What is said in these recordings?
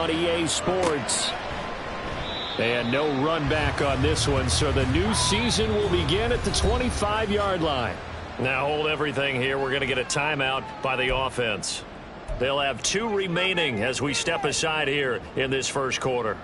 on EA Sports. And no run back on this one, so the new season will begin at the 25-yard line. Now hold everything here. We're going to get a timeout by the offense. They'll have 2 remaining as we step aside here in this first quarter.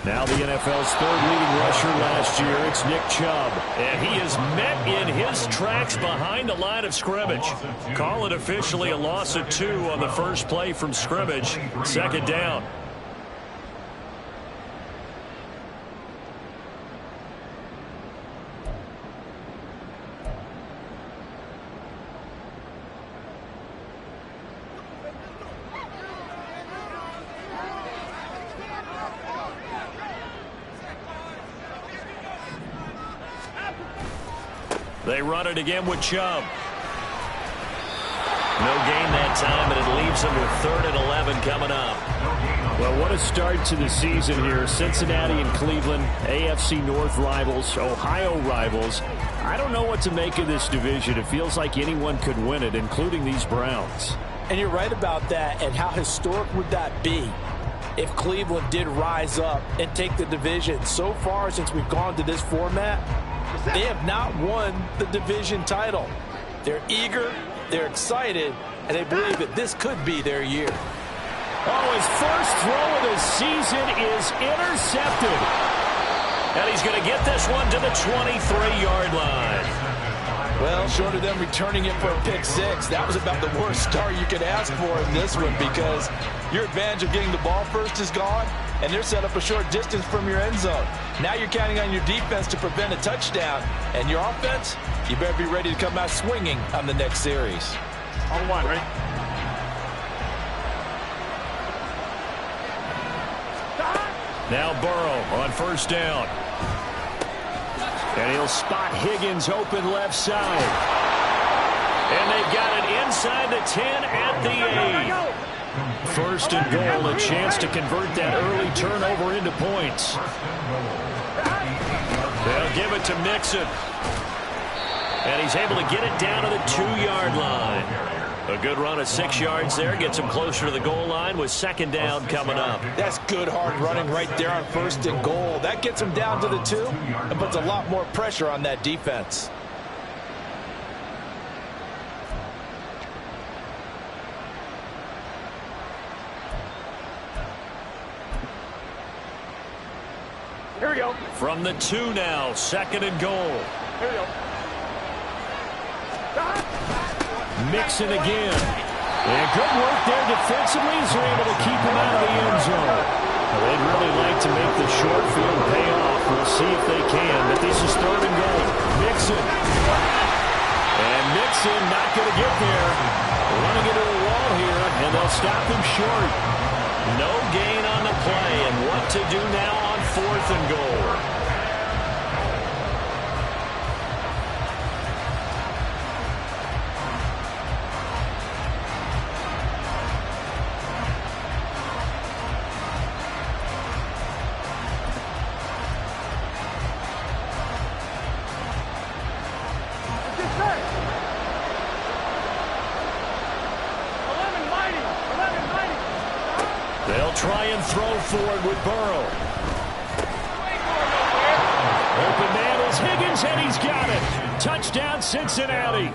Now the NFL's third leading rusher last year, it's Nick Chubb. And he is met in his tracks behind the line of scrimmage. Call it officially a loss of 2 on the first play from scrimmage. Second down. They run it again with Chubb. No gain that time, and it leaves them with 3rd and 11 coming up. Well, what a start to the season here. Cincinnati and Cleveland, AFC North rivals, Ohio rivals. I don't know what to make of this division. It feels like anyone could win it, including these Browns. And you're right about that. And how historic would that be if Cleveland did rise up and take the division? So far, since we've gone to this format, they have not won the division title. They're eager, they're excited, and they believe that this could be their year. Oh, his first throw of the season is intercepted. And he's going to get this one to the 23-yard line. Well, short of them returning it for a pick 6, that was about the worst start you could ask for in this one, because your advantage of getting the ball first is gone, and they're set up a short distance from your end zone. Now you're counting on your defense to prevent a touchdown, and your offense, you better be ready to come out swinging on the next series. On 1, ready? Now Burrow on first down. And he'll spot Higgins open left side. And they've got it inside the 10 at the 8. First and goal, a chance to convert that early turnover into points. They'll give it to Mixon. And he's able to get it down to the 2-yard line. A good run of 6 yards there. Gets him closer to the goal line with second down coming up. That's good hard running right there on first and goal. That gets him down to the 2 and puts a lot more pressure on that defense. Here we go. From the 2 now, second and goal. Here we go. Mixon again. And good work there defensively as they're able to keep him out of the end zone. Well, they'd really like to make the short field pay off. We'll see if they can, but this is third and goal. Mixon. And Mixon not going to get there. Running into a wall here, and they'll stop him short. No gain on the play, and what to do now on fourth and goal. They'll try and throw forward with Burrow. Open man is Higgins, and he's got it. Touchdown, Cincinnati.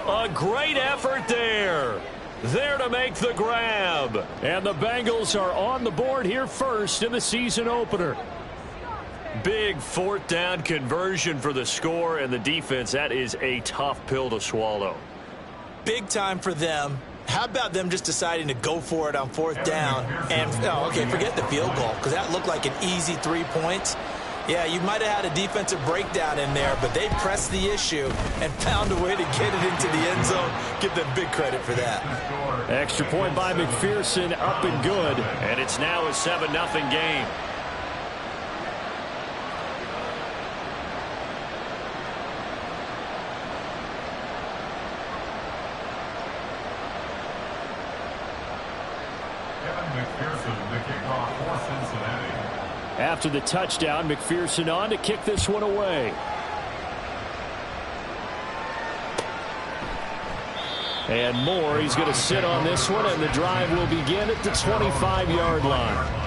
A great effort there. There to make the grab. And the Bengals are on the board here first in the season opener. Big fourth down conversion for the score, and the defense, that is a tough pill to swallow. Big time for them. How about them just deciding to go for it on fourth down? And, oh, okay, forget the field goal, because that looked like an easy 3 points. Yeah, you might have had a defensive breakdown in there, but they pressed the issue and found a way to get it into the end zone. Give them big credit for that. Extra point by McPherson, up and good. And it's now a 7-0 game. After the touchdown, McPherson on to kick this one away. And Moore, he's going to sit on this one, and the drive will begin at the 25-yard line.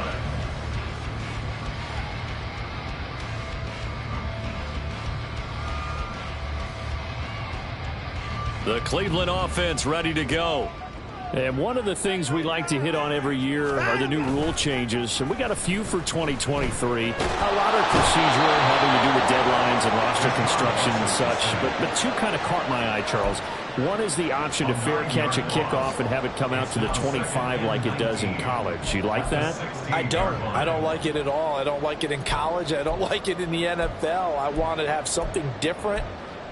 The Cleveland offense ready to go. And one of the things we like to hit on every year are the new rule changes. And we got a few for 2023. A lot are procedural, having to do with deadlines and roster construction and such. But two kind of caught my eye, Charles. One is the option to fair catch a kickoff and have it come out to the 25 like it does in college. You like that? I don't like it at all. I don't like it in college. I don't like it in the NFL. I want to have something different.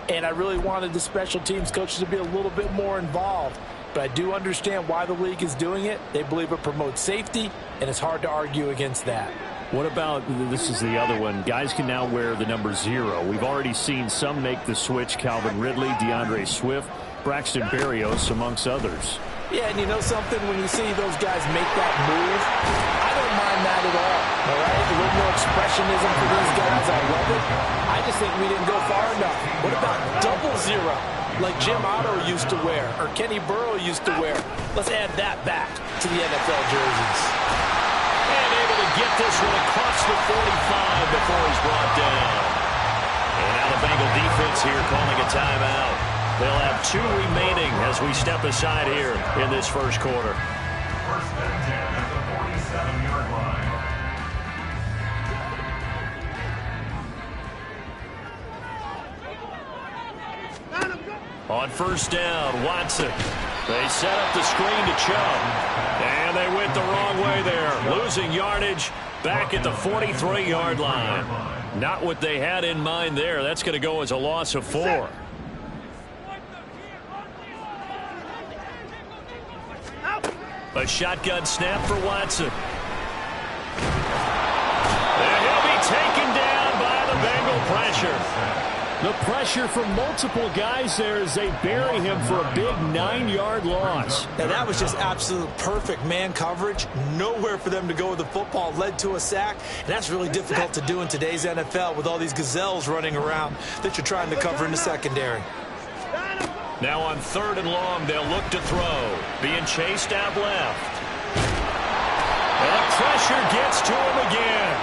And I really wanted the special teams coaches to be a little bit more involved. But I do understand why the league is doing it. They believe it promotes safety, and it's hard to argue against that. What about, this is the other one, guys can now wear the number 0. We've already seen some make the switch, Calvin Ridley, DeAndre Swift, Braxton Berrios, amongst others. Yeah, and you know something? When you see those guys make that move, I don't mind that at all right? A little more expressionism for these guys. I love it. I just think we didn't go far enough. What about double 0? Like Jim Otto used to wear, or Kenny Burrow used to wear. Let's add that back to the NFL jerseys. And able to get this one across the 45 before he's brought down. And now the Bengal defense here calling a timeout. They'll have 2 remaining as we step aside here in this first quarter. First and 10 at the 47-yard line. On first down, Watson. They set up the screen to Chubb. And they went the wrong way there. Losing yardage back at the 43-yard line. Not what they had in mind there. That's going to go as a loss of 4. A shotgun snap for Watson. And he'll be taken down by the Bengal pressure. The pressure from multiple guys there as they bury him for a big 9-yard loss. Now that was just absolute perfect man coverage. Nowhere for them to go with the football. Led to a sack. And that's really difficult to do in today's NFL with all these gazelles running around that you're trying to cover in the secondary. Now on 3rd and long, they'll look to throw. Being chased out left. And pressure gets to him again.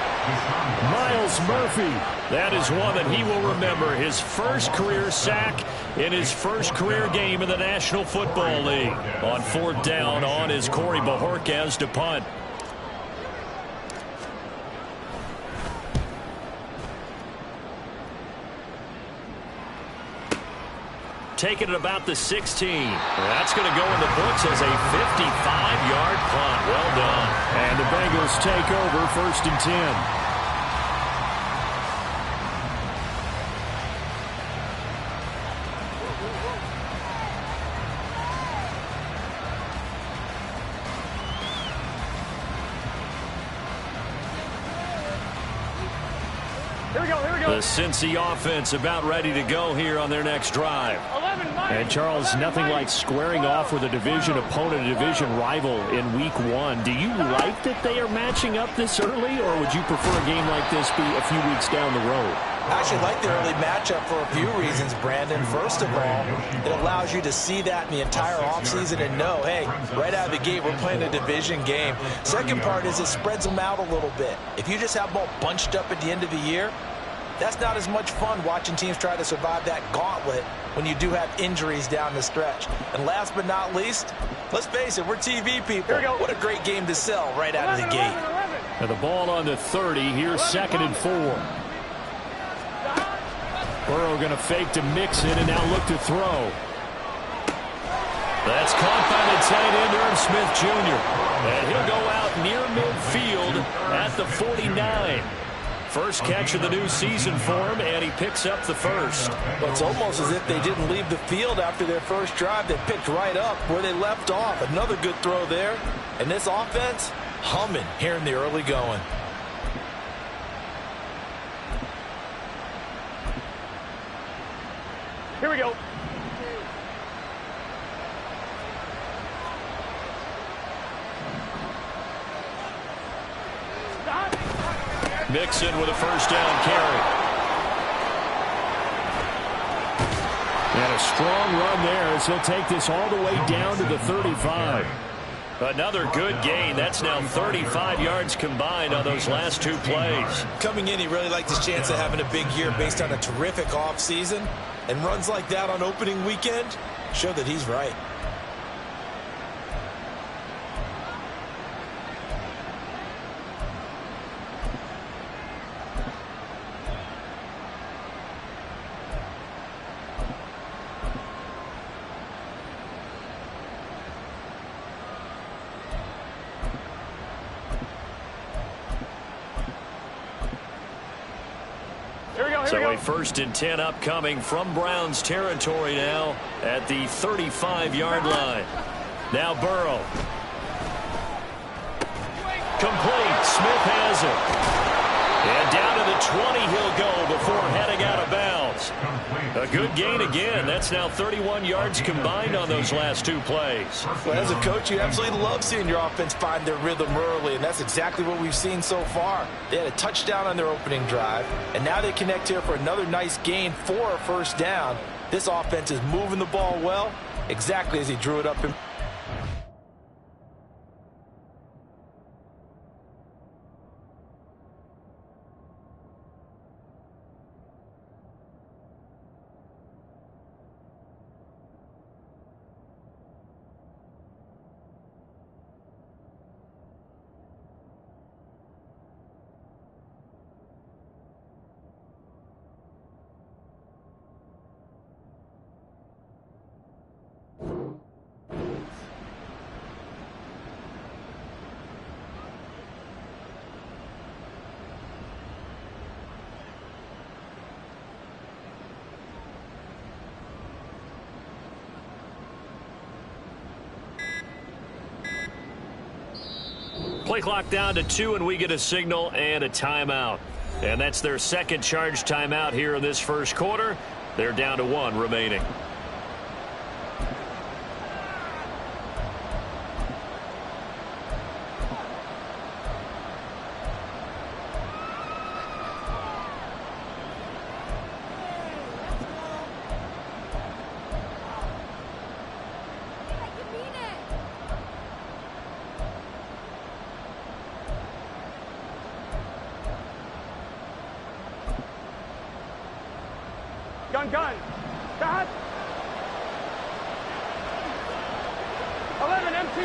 Myles Murphy. That is one that he will remember. His first career sack in his first career game in the National Football League. On 4th down on is Corey Bojorquez to punt. Taking it about the 16. That's going to go in the books as a 55-yard punt. Well done. And the Bengals take over 1st and 10. The Cincy offense about ready to go here on their next drive. And Charles, nothing like squaring off with a division opponent, a division rival in week 1. Do you like that they are matching up this early, or would you prefer a game like this be a few weeks down the road? I actually like the early matchup for a few reasons, Brandon. First of all, it allows you to see that in the entire offseason and know, hey, right out of the gate, we're playing a division game. Second part is it spreads them out a little bit. If you just have them all bunched up at the end of the year, that's not as much fun watching teams try to survive that gauntlet when you do have injuries down the stretch. And last but not least, let's face it, we're TV people. What a great game to sell right out of the gate. And the ball on the 30. Here's 2nd and 4. Burrow going to fake to Mixon and now look to throw. That's caught by the tight end, Irv Smith Jr. And he'll go out near midfield at the 49. First catch of the new season for him, and he picks up the first. Well, it's almost as if they didn't leave the field after their first drive. They picked right up where they left off. Another good throw there. And this offense, humming here in the early going. Here we go. Mixon with a first down carry. And a strong run there as he'll take this all the way down to the 35. Another good gain. That's now 35 yards combined on those last two plays. Coming in, he really liked his chance of having a big year based on a terrific offseason. And runs like that on opening weekend show that he's right. So a 1st and 10 upcoming from Browns territory now at the 35-yard line. Now Burrow. Complete. Smith has it. And down to the 20 he'll go before heading out of bounds. A good gain again. That's now 31 yards combined on those last two plays. Well, as a coach, you absolutely love seeing your offense find their rhythm early, and that's exactly what we've seen so far. They had a touchdown on their opening drive, and now they connect here for another nice gain for a first down. This offense is moving the ball well, exactly as he drew it up in. Play clock down to 2, and we get a signal and a timeout. And that's their second charge timeout here in this first quarter. They're down to 1 remaining. Gun. Dot. 11 empty.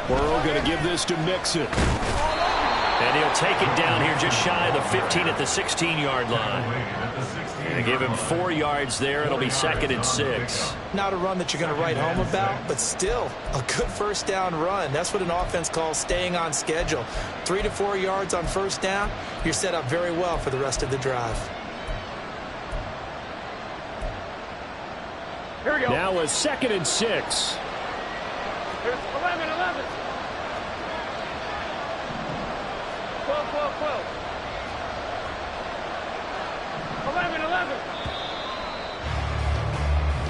Burrow going to give this to Mixon. And he'll take it down here just shy of the 15 at the 16-yard line. And give him 4 yards there. It'll be 2nd and 6. Not a run that you're going to write home about, but still a good first down run. That's what an offense calls staying on schedule. 3 to 4 yards on first down, you're set up very well for the rest of the drive. Here we go. Now a 2nd and 6. Here's 11. 12. 11.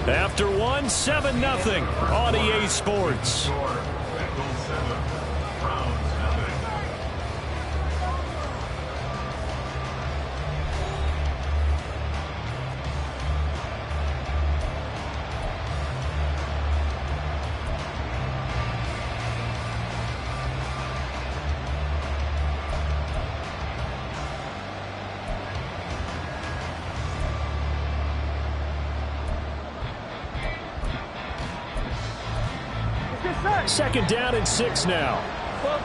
After 1, 7-0 on EA Sports. Second down and 6 now. 12.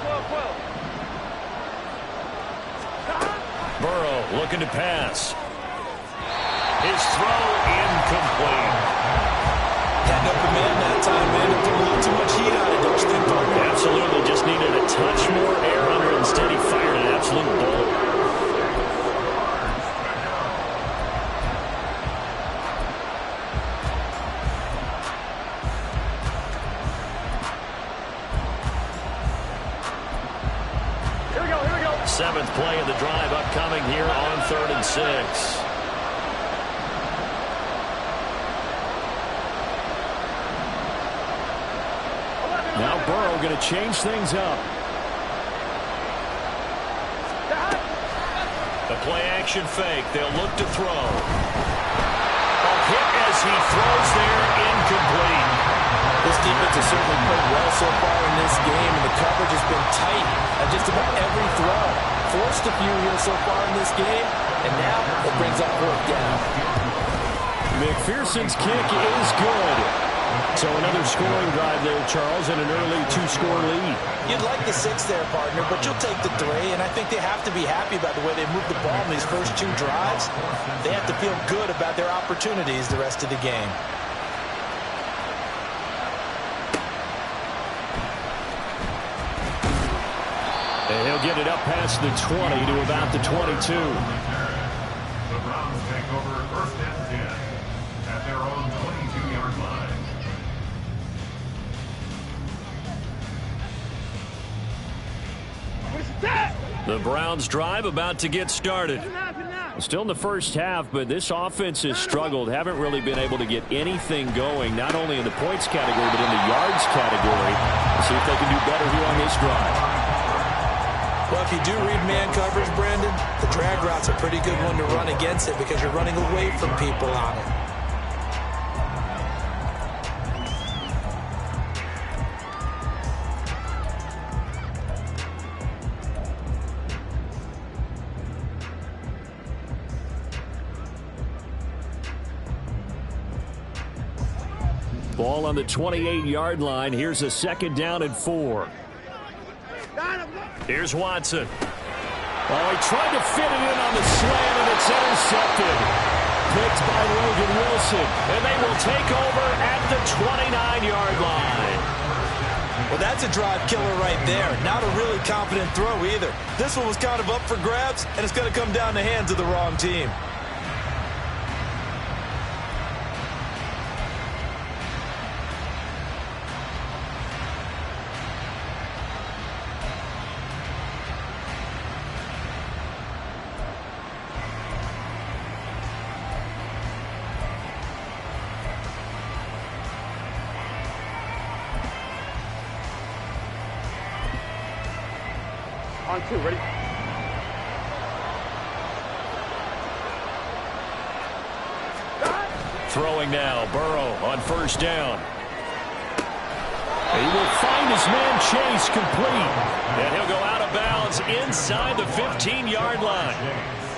Burrow looking to pass. His throw incomplete. Had no command that time, man. It took a little too much heat out of it, don't you think, partner? Absolutely. Just needed a touch more air under it. Instead, he fired an absolute bullet. Seventh play of the drive upcoming here on 3rd and 6. Now Burrow going to change things up. The play-action fake. They'll look to throw. A hit as he throws there, incomplete. This defense has certainly played well so far in this game, and the coverage has been tight on just about every throw. Forced a few here so far in this game, and now it brings up fourth down. McPherson's kick is good. So another scoring drive there, Charles, and an early 2-score lead. You'd like the 6 there, partner, but you'll take the 3, and I think they have to be happy about the way they moved the ball in these first 2 drives. They have to feel good about their opportunities the rest of the game. And he'll get it up past the 20 to about the 22. The Browns take over first and 10 at their own 22-yard line. The Browns drive about to get started. Still in the first half, but this offense has struggled. Haven't really been able to get anything going, not only in the points category, but in the yards category. Let's see if they can do better here on this drive. Well, if you do read man coverage, Brandon, the drag route's a pretty good one to run against it because you're running away from people on it. Ball on the 28-yard line. Here's a 2nd down and 4. Here's Watson. Oh, he tried to fit it in on the slant, and it's intercepted. Picked by Logan Wilson. And they will take over at the 29-yard line. Well, that's a drive killer right there. Not a really confident throw either. This one was kind of up for grabs, and it's going to come down the hands of the wrong team. On 2, ready? Throwing now, Burrow on first down. He will find his man Chase complete. And he'll go out of bounds inside the 15-yard line.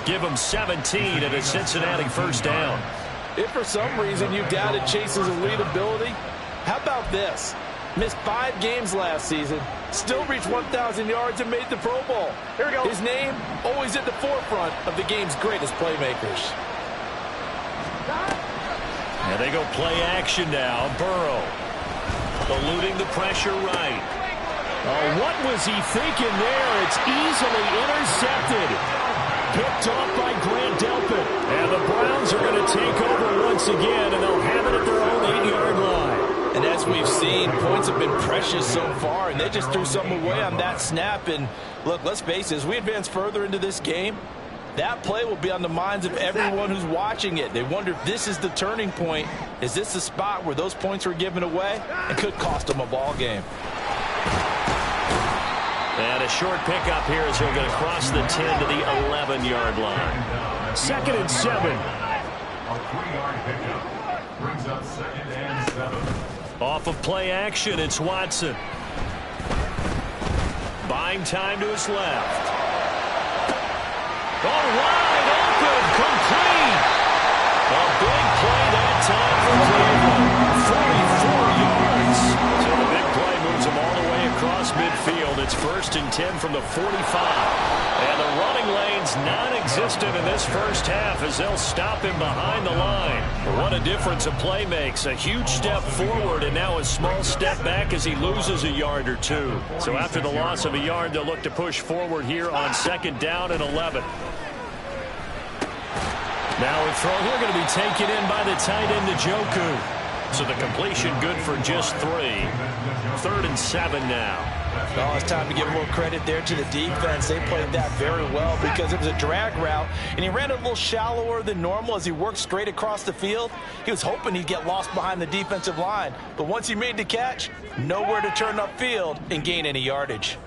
Give him 17 at a Cincinnati first down. If for some reason you doubted Chase's elite ability, how about this? Missed 5 games last season, still reached 1,000 yards and made the Pro Bowl. Here we go. His name always at the forefront of the game's greatest playmakers. And they go play action now. Burrow eluding the pressure right. Oh, what was he thinking there? It's easily intercepted. Picked off by Grant Delpit. And the Browns are going to take over once again, and they'll have it at their own 8-yard line. And as we've seen, points have been precious so far, and they just threw something away on that snap. And look, let's face it, as we advance further into this game, that play will be on the minds of everyone who's watching it. They wonder if this is the turning point. Is this the spot where those points were given away and could cost them a ball game? And a short pickup here as he'll get across the 10 to the 11-yard line. 2nd and 7. A 3-yard pickup brings up 2nd and 7. Off of play action, it's Watson. Buying time to his left. Oh, wide open, complete. A big play that time for Cleveland. 44 yards. So the big play moves him all the way across midfield. It's 1st and 10 from the 45. And the running lane's non-existent in this first half as they'll stop him behind the line. What a difference a play makes. A huge step forward and now a small step back as he loses a yard or 2. So after the loss of a yard, they'll look to push forward here on 2nd down and 11. Now a throw here going to be taken in by the tight end, Njoku. So the completion good for just 3. 3rd and 7 now. Oh, it's time to give a little credit there to the defense. They played that very well because it was a drag route, and he ran it a little shallower than normal as he worked straight across the field. He was hoping he'd get lost behind the defensive line, but once he made the catch, nowhere to turn upfield and gain any yardage.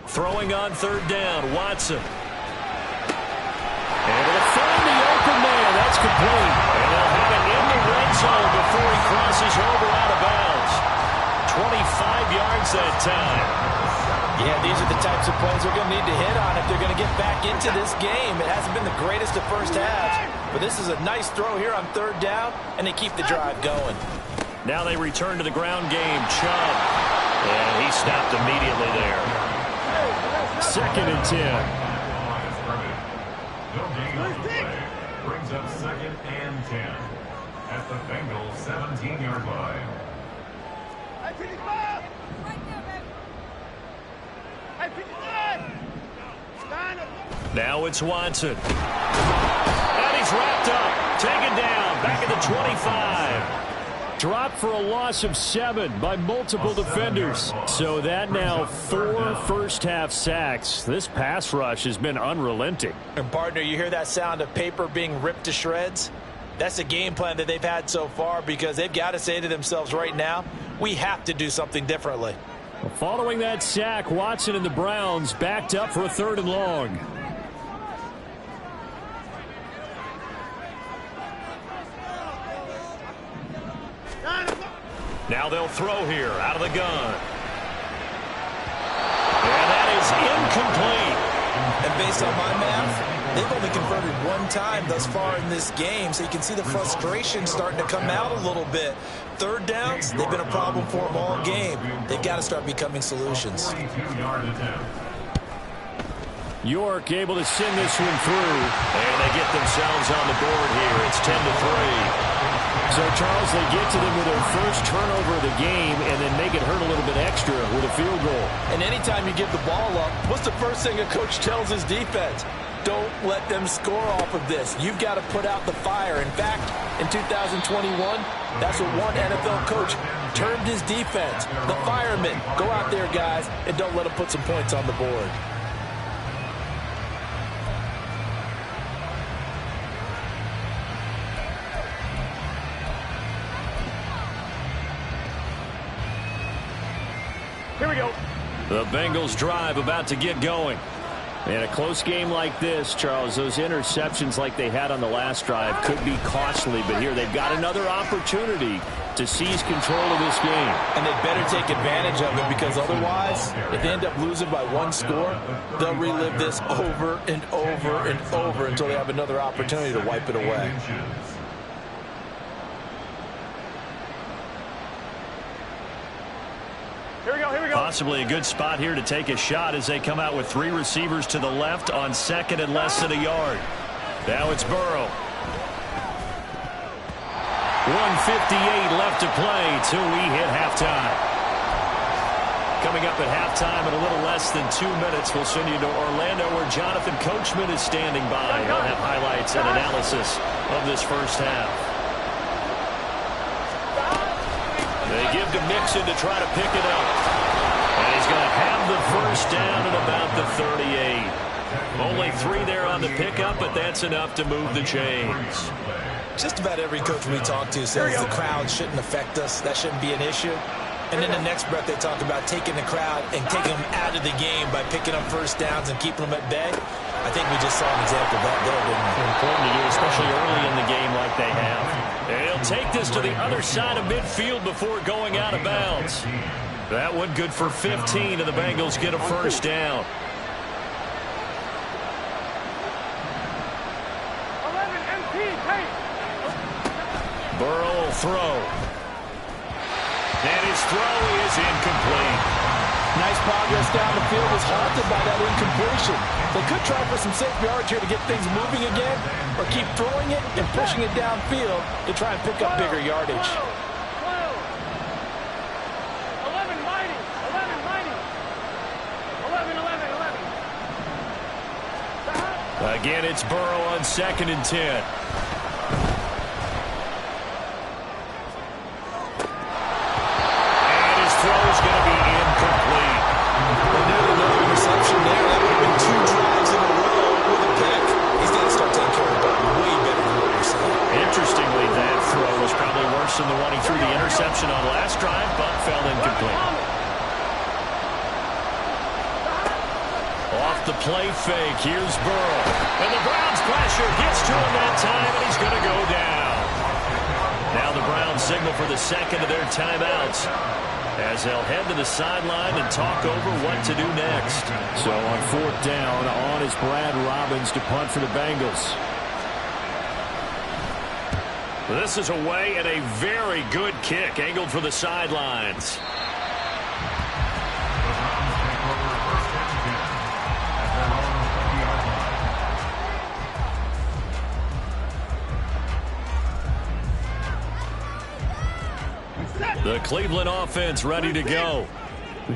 Throwing on 3rd down, Watson. Able to find the open man. That's complete. And they'll have it in the red zone before he crosses over out of bounds. 25 yards that time. Yeah, these are the types of plays they're going to need to hit on if they're going to get back into this game. It hasn't been the greatest of first halves, but this is a nice throw here on 3rd down, and they keep the drive going. Now they return to the ground game. Chubb. And he stopped immediately there. 2nd and 10. Brings up 2nd and 10 at the Bengals 17-yard line. Now it's Watson. And he's wrapped up. Taken down. Back at the 25. Dropped for a loss of 7 by multiple defenders. So that now 4 first-half sacks. This pass rush has been unrelenting. And, partner, you hear that sound of paper being ripped to shreds? That's the game plan that they've had so far because they've got to say to themselves right now, we have to do something differently. Following that sack, Watson and the Browns backed up for a 3rd and long. Now they'll throw here out of the gun. And that is incomplete. And based on my math, they've only converted 1 time thus far in this game, so you can see the frustration starting to come out a little bit. 3rd downs, they've been a problem for them all game. They've got to start becoming solutions. York able to send this one through. And they get themselves on the board here. It's 10-3. So, Charles, they get to them with their first turnover of the game and then make it hurt a little bit extra with a field goal. And anytime you give the ball up, what's the first thing a coach tells his defense? Don't let them score off of this. You've got to put out the fire. In fact, in 2021, that's what one NFL coach termed his defense. The firemen. Go out there, guys, and don't let them put some points on the board. Here we go. The Bengals drive about to get going. In a close game like this, Charles, those interceptions like they had on the last drive could be costly, but here they've got another opportunity to seize control of this game. And they better take advantage of it because otherwise, if they end up losing by 1 score, they'll relive this over and over and over until they have another opportunity to wipe it away. Here we go, here we go. Possibly a good spot here to take a shot as they come out with 3 receivers to the left on 2nd and less than a yard. Now it's Burrow. 1:58 left to play till we hit halftime. Coming up at halftime in a little less than 2 minutes, we'll send you to Orlando where Jonathan Coachman is standing by. He'll have highlights and analysis of this first half. They give to Mixon to try to pick it up. And he's going to have the first down at about the 38. Only 3 there on the pickup, but that's enough to move the chains. Just about every coach we talk to says the crowd shouldn't affect us. That shouldn't be an issue. And in the next breath, they talk about taking the crowd and taking them out of the game by picking up first downs and keeping them at bay. I think we just saw an example of that there, didn't we? Important to do, especially early in the game like they have. And he'll take this to the other side of midfield before going out of bounds. That one good for 15, and the Bengals get a first down. 11 MT, take. Burrow will throw. And his throw is incomplete. Nice progress down the field was halted by that incompletion. They could try for some safe yards here to get things moving again, or keep throwing it and pushing it downfield to try and pick up bigger yardage. 11 mighty, 11 mighty. 11, 11, 11. Again, it's Burrow on 2nd and 10. And his throw is going to be incomplete. Well, nearly another interception there. That would have been 2 drives in a row with a pick. He's got to start taking care of the ball way better than what we're saying. Interestingly, that throw was probably worse than the one he threw the interception on last drive, but fell incomplete. Off the play fake, here's Burrow. And the Browns pressure gets to him that time, and he's going to go down. Now the Browns signal for the second of their timeouts as they'll head to the sideline and talk over what to do next. So on 4th down, on is Brad Robbins to punt for the Bengals. This is away and a very good kick angled for the sidelines. The Cleveland offense ready to go.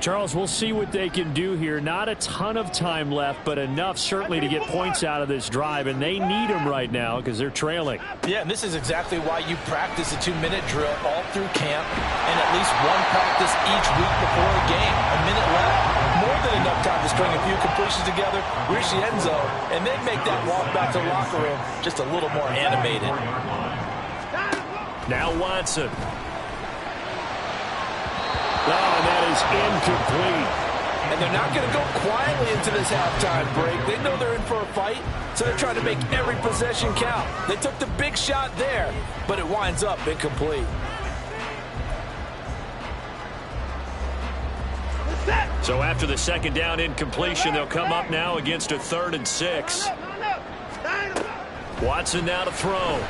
Charles, we'll see what they can do here. Not a ton of time left, but enough certainly to get points out of this drive, and they need them right now because they're trailing. Yeah, and this is exactly why you practice a 2-minute drill all through camp and at least one practice each week before a game. A minute left, more than enough time to string a few completions together, reach the end zone, and then make that walk back to the locker room just a little more animated. Now Watson. Oh, and that is incomplete. And they're not going to go quietly into this halftime break. They know they're in for a fight, so they're trying to make every possession count. They took the big shot there, but it winds up incomplete. So after the second down incompletion, they'll come up now against a 3rd and 6. Watson now to throw.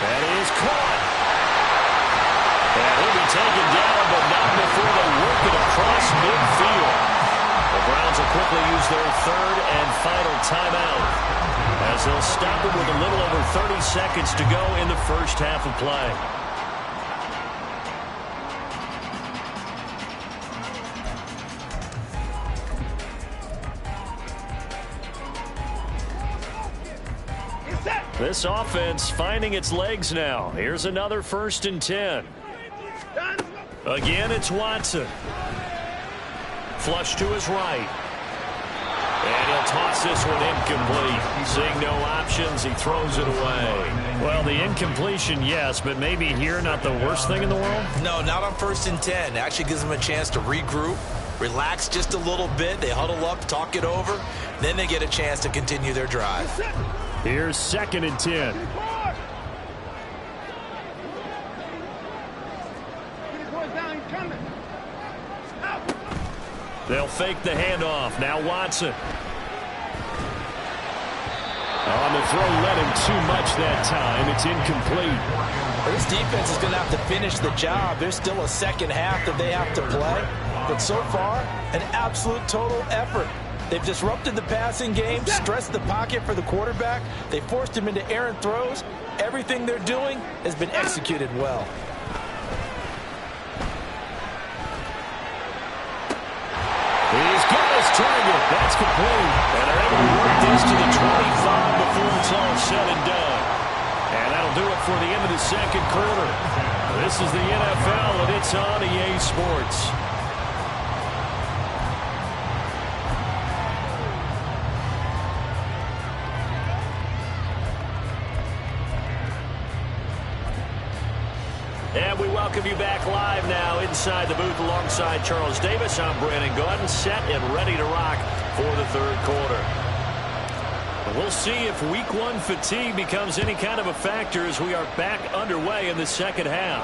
That is caught. And he'll be taken down, but not before they work it across midfield. The Browns will quickly use their 3rd and final timeout as they'll stop it with a little over 30 seconds to go in the first half of play. This offense finding its legs now. Here's another 1st and 10. Again, it's Watson. Flush to his right. And he'll toss this one incomplete. Seeing no options, he throws it away. Well, the incompletion, yes, but maybe here not the worst thing in the world? No, not on 1st and 10. It actually gives them a chance to regroup, relax just a little bit. They huddle up, talk it over. Then they get a chance to continue their drive. Here's 2nd and 10. They'll fake the handoff. Now Watson. On the throw, let him too much that time. It's incomplete. This defense is going to have to finish the job. There's still a second half that they have to play. But so far, an absolute total effort. They've disrupted the passing game, stressed the pocket for the quarterback. They forced him into errant throws. Everything they're doing has been executed well. He's got his target. That's complete. And they're able to work this to the 25 before it's all said and done. And that'll do it for the end of the second quarter. This is the NFL, and it's on EA Sports. And we welcome you back live now inside the booth alongside Charles Davis. I'm Brandon Gaudin, set and ready to rock for the third quarter. We'll see if week 1 fatigue becomes any kind of a factor as we are back underway in the second half.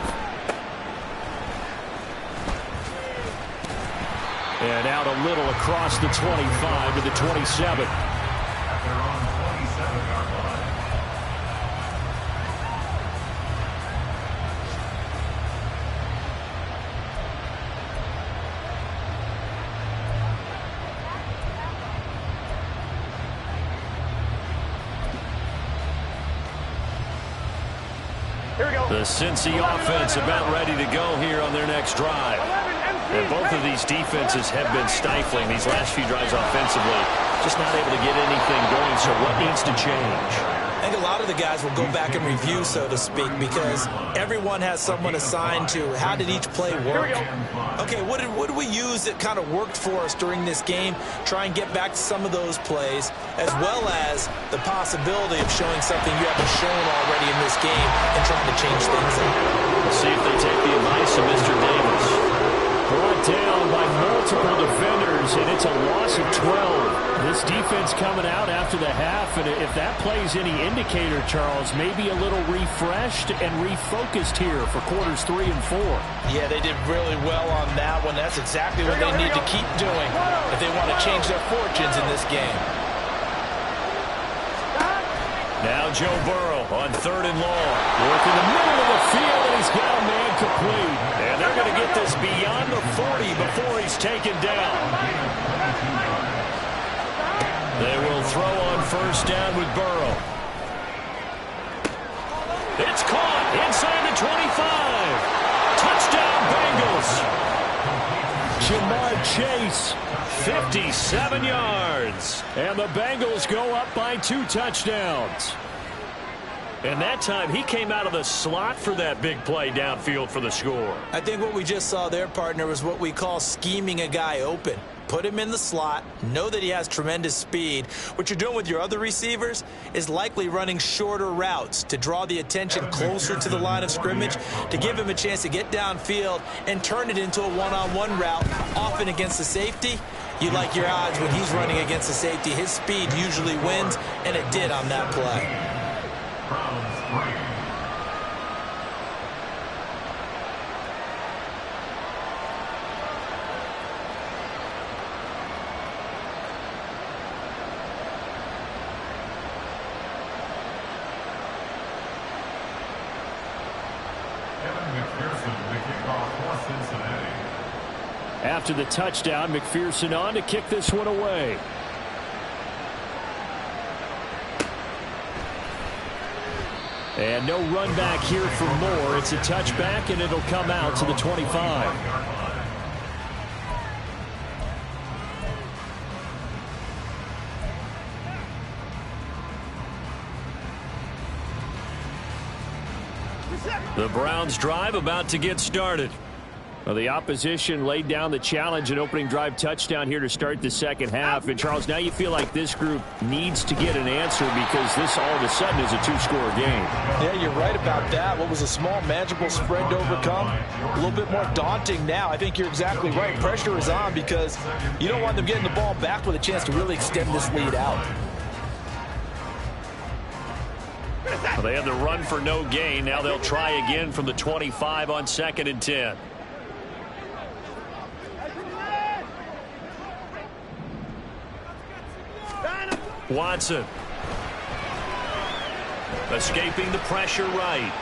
And out a little across the 25 to the 27. At their own 27-yard line. The Cincy offense about ready to go here on their next drive. And both of these defenses have been stifling these last few drives offensively. just not able to get anything going. So what needs to change? I think a lot of the guys will go back and review, so to speak, because everyone has someone assigned to how did each play work. Okay, what did we use that kind of worked for us during this game? Try and get back to some of those plays, as well as the possibility of showing something you haven't shown already in this game and trying to change things up. Let's see if they take the advice of Mr. Davis. Brought down by multiple defenders, and it's a loss of 12. This defense coming out after the half, and if that plays any indicator, Charles, maybe a little refreshed and refocused here for quarters 3 and 4. Yeah, they did really well on that one. That's exactly what they need to keep doing if they want to change their fortunes in this game. Now Joe Burrow on 3rd and long. Work in the middle of the field, and he's got a man complete. And they're going to get this beyond the 40 before he's taken down. They will throw on 1st down with Burrow. It's caught inside the 25. Touchdown, Bengals. Jamar Chase, 57 yards. And the Bengals go up by 2 touchdowns. And that time, he came out of the slot for that big play downfield for the score. I think what we just saw there, partner, was what we call scheming a guy open. Put him in the slot, know that he has tremendous speed. What you're doing with your other receivers is likely running shorter routes to draw the attention closer to the line of scrimmage, to give him a chance to get downfield and turn it into a one-on-one route, often against the safety. You like your odds when he's running against the safety. His speed usually wins, and it did on that play. After the touchdown, McPherson on to kick this one away. And no run back here for Moore. It's a touchback, and it'll come out to the 25. The Browns drive about to get started. Well, the opposition laid down the challenge, an opening drive touchdown here to start the second half. And, Charles, now you feel like this group needs to get an answer because this all of a sudden is a 2-score game. Yeah, you're right about that. What was a small, manageable spread to overcome, a little bit more daunting now. I think you're exactly right. Pressure is on because you don't want them getting the ball back with a chance to really extend this lead out. Well, they had the run for no gain. Now they'll try again from the 25 on 2nd and 10. Watson. Escaping the pressure right.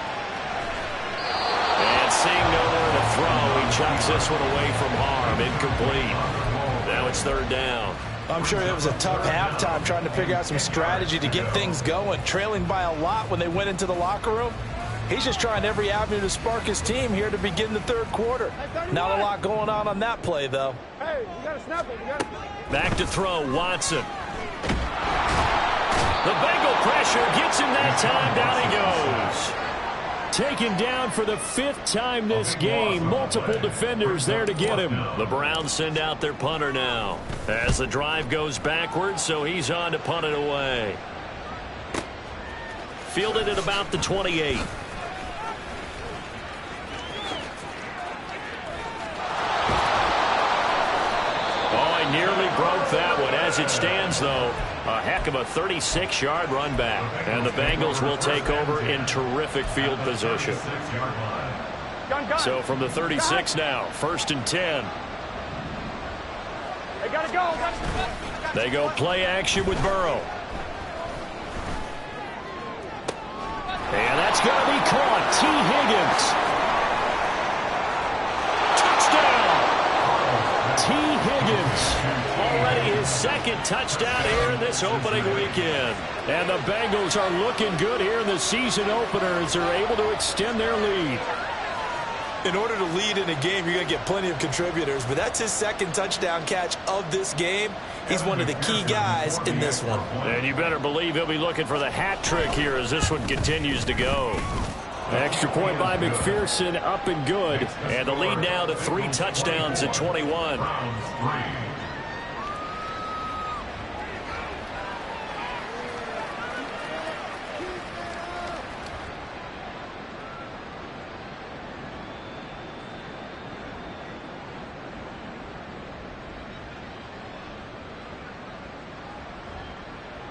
And seeing nowhere to throw, he chucks this one away from harm. Incomplete. Now it's 3rd down. I'm sure it was a tough halftime trying to figure out some strategy to get things going. Trailing by a lot when they went into the locker room. He's just trying every avenue to spark his team here to begin the 3rd quarter. Not a lot going on that play, though. Hey, you got to snap it. Back to throw, Watson. The Bengal pressure gets him that time. Down he goes. Taken down for the 5th time this game. Multiple defenders there to get him. The Browns send out their punter now as the drive goes backwards, so he's on to punt it away. Fielded at about the 28. Nearly broke that one. As it stands, though, a heck of a 36-yard run back. And the Bengals will take over in terrific field position. So from the 36 now, 1st and 10. They got to go. They go play action with Burrow. And that's going to be caught. T. Higgins. Touchdown. T. Higgins. Already his 2nd touchdown here in this opening weekend. And the Bengals are looking good here in the season opener as they're able to extend their lead. In order to lead in a game, you're going to get plenty of contributors, but that's his second touchdown catch of this game. He's one of the key guys in this one. And you better believe he'll be looking for the hat trick here as this one continues to go. Extra point by McPherson, up and good. And the lead now to 3 touchdowns at 21.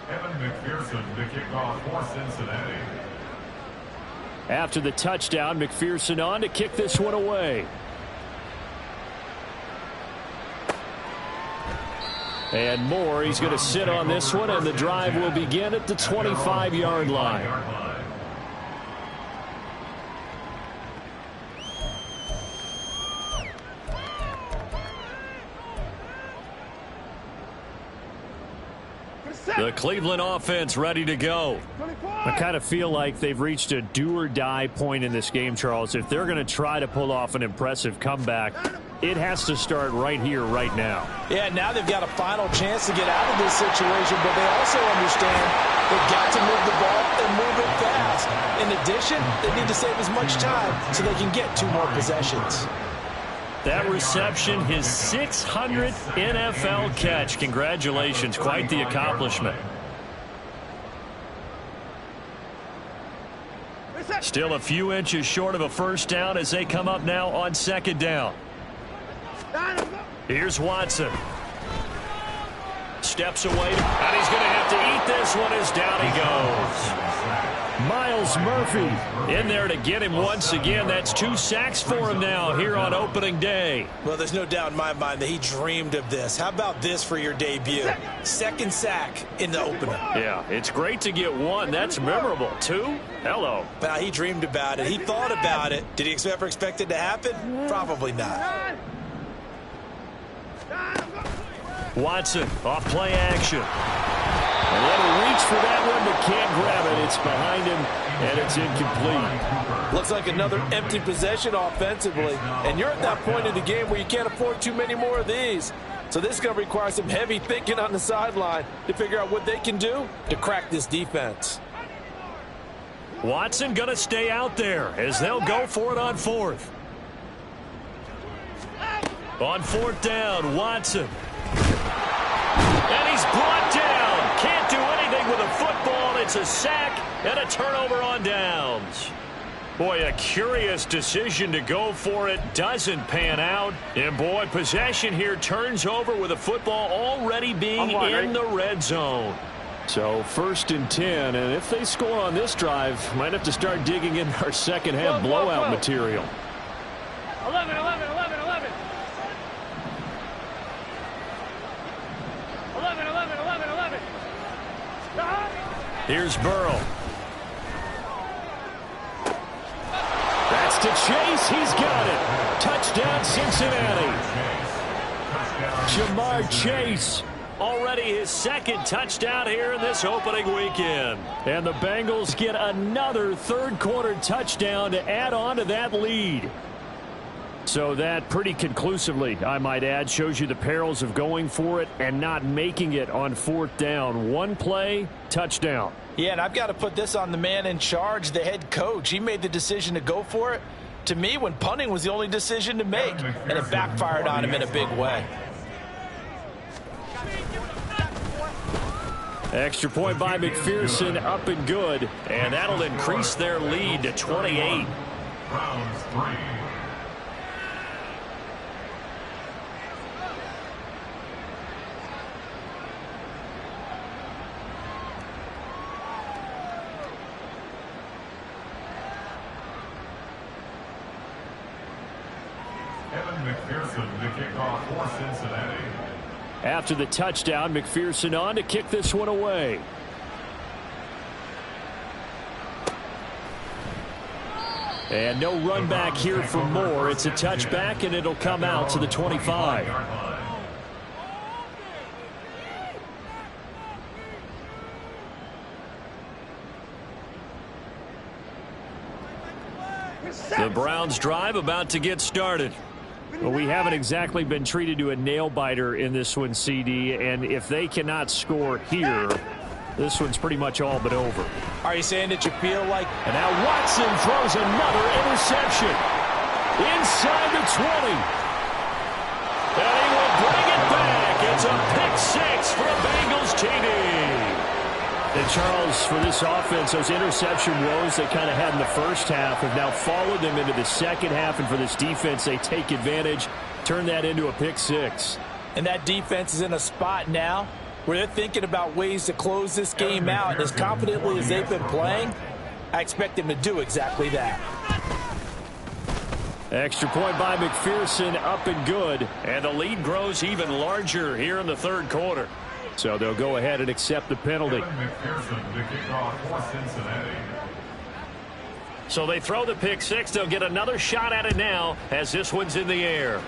Evan McPherson to kickoff for Cincinnati. After the touchdown, McPherson on to kick this one away. And Moore, he's going to sit on this one, and the drive will begin at the 25-yard line. The Cleveland offense ready to go. I kind of feel like they've reached a do-or-die point in this game, Charles. If they're going to try to pull off an impressive comeback, it has to start right here, right now. Yeah, now they've got a final chance to get out of this situation, but they also understand they've got to move the ball and move it fast. In addition, they need to save as much time so they can get 2 more possessions. That reception, his 600th NFL catch. Congratulations, quite the accomplishment. Still a few inches short of a first down as they come up now on second down. Here's Watson. Steps away, and he's going to have to eat this one as down he goes. Myles Murphy in there to get him once again. That's 2 sacks for him now here on opening day. Well, there's no doubt in my mind that he dreamed of this. How about this for your debut? Second sack in the opener. Yeah, it's great to get 1. That's memorable. 2? Hello. Well, he dreamed about it. He thought about it. Did he ever expect it to happen? Probably not. Watson off play action. And what a reach for that one, but can't grab it. It's behind him, and it's incomplete. Looks like another empty possession offensively. And you're at that point in the game where you can't afford too many more of these. So this is going to require some heavy thinking on the sideline to figure out what they can do to crack this defense. Watson going to stay out there as they'll go for it on 4th. On 4th down, Watson. And he's brought down. Can't do anything with a football. It's a sack and a turnover on downs. Boy, a curious decision to go for it. Doesn't pan out. And, boy, possession here turns over with a football already being in the red zone. So 1st and 10, and if they score on this drive, might have to start digging in our second-half blowout material. 11, 11, 11, 11. 11, 11, 11, 11. Here's Burrow. That's to Chase. He's got it. Touchdown, Cincinnati. Jamar Chase. Already his 2nd touchdown here in this opening weekend. And the Bengals get another third-quarter touchdown to add on to that lead. So that pretty conclusively, I might add, shows you the perils of going for it and not making it on 4th down. One play, touchdown. Yeah, and I've got to put this on the man in charge, the head coach. He made the decision to go for it. To me, when punting was the only decision to make, and it backfired on him in a big way. Extra point by McPherson, up and good. And that'll increase their lead to 28. Browns 3. Evan McPherson to kick off for Cincinnati. After the touchdown, McPherson on to kick this one away. And no run back here for Moore. It's a touchback, and it'll come out to the 25. The Browns drive about to get started. Well, we haven't exactly been treated to a nail-biter in this one, CD, and if they cannot score here, this one's pretty much all but over. Are you saying that you feel like... And now Watson throws another interception. Inside the 20. And he will bring it back. It's a pick-6 for a Bengals TD. And Charles, for this offense, those interception woes they kind of had in the first half have now followed them into the second half. And for this defense, they take advantage, turn that into a pick-6. And that defense is in a spot now where they're thinking about ways to close this game out. And as confidently as they've been playing, I expect them to do exactly that. Extra point by McPherson, up and good. And the lead grows even larger here in the third quarter. So they'll go ahead and accept the penalty. So they throw the pick-6. They'll get another shot at it now as this one's in the air.